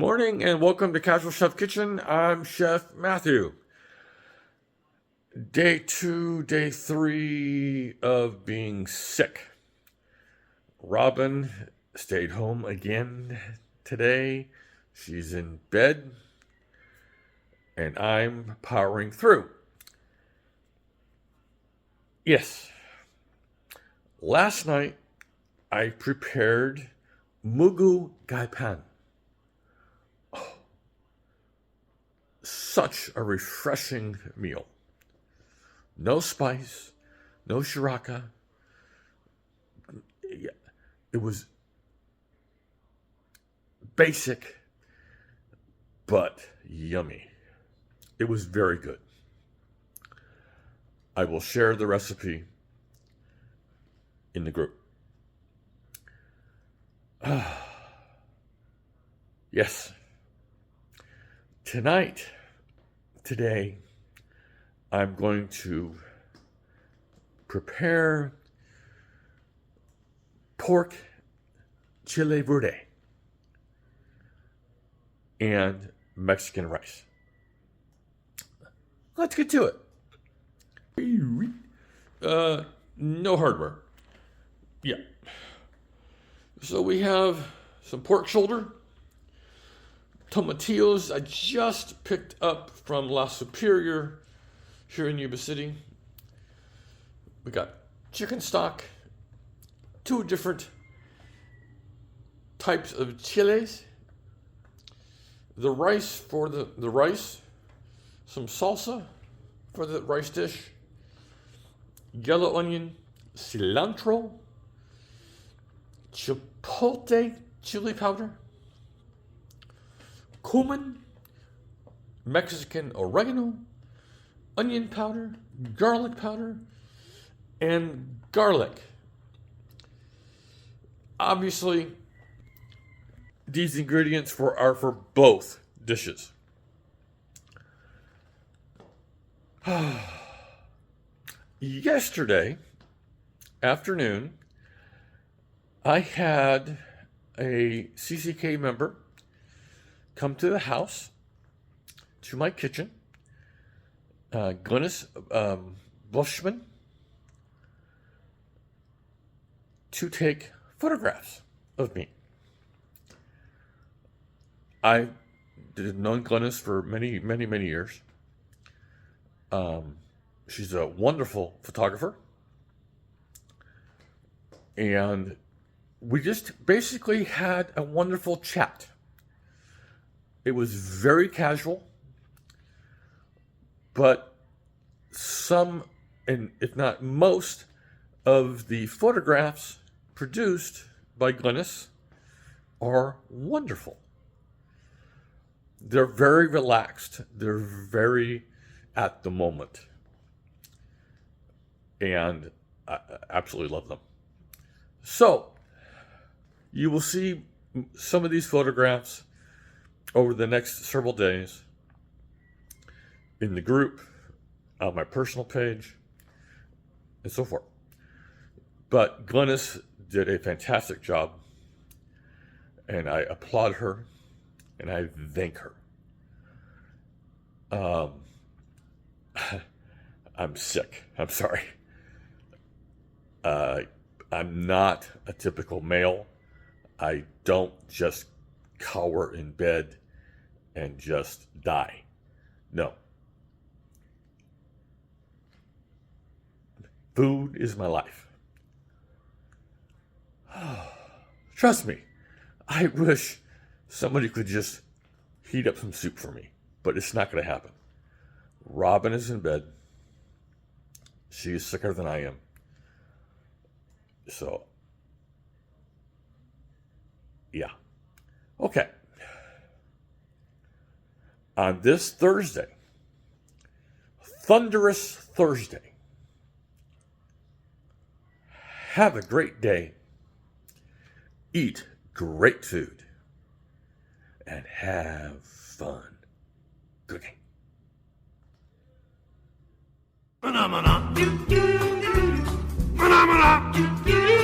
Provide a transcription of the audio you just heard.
morning and welcome to Casual Chef Kitchen. I'm Chef Matthew. Day 2, day 3 of being sick. Robin stayed home again today. She's in bed and I'm powering through. Yes, last night I prepared mugu gai pan. Such a refreshing meal. No spice, no shiraka. It was basic, but yummy. It was very good. I will share the recipe in the group. Yes. Today, I'm going to prepare pork Chile Verde and Mexican rice. Let's get to it. No hardware. Yeah. So we have some pork shoulder, tomatillos I just picked up from La Superior here in Yuba City. We got chicken stock, 2 different types of chiles, the rice for the rice, some salsa for the rice dish, yellow onion, cilantro, chipotle chili powder, cumin, Mexican oregano, onion powder, garlic powder, and garlic. Obviously, these ingredients are for both dishes. Yesterday afternoon, I had a CCK member come to the house, to my kitchen, Glynis Bushman, to take photographs of me. I did known Glynis for many, many, many years. She's a wonderful photographer. And we just basically had a wonderful chat. It was very casual, but some, and if not most, of the photographs produced by Glynis are wonderful. They're very relaxed. They're very at the moment. And I absolutely love them. So, you will see some of these photographs over the next several days in the group, on my personal page, and so forth. But Glynis did a fantastic job, and I applaud her, and I thank her. I'm sick. I'm sorry. I'm not a typical male. I don't just cower in bed and just die. No. Food is my life. Trust me, I wish somebody could just heat up some soup for me, but it's not going to happen. Robin is in bed. She is sicker than I am. So, yeah. Okay. On this Thursday, thunderous Thursday, have a great day, eat great food, and have fun cooking. Phenomena. Phenomena.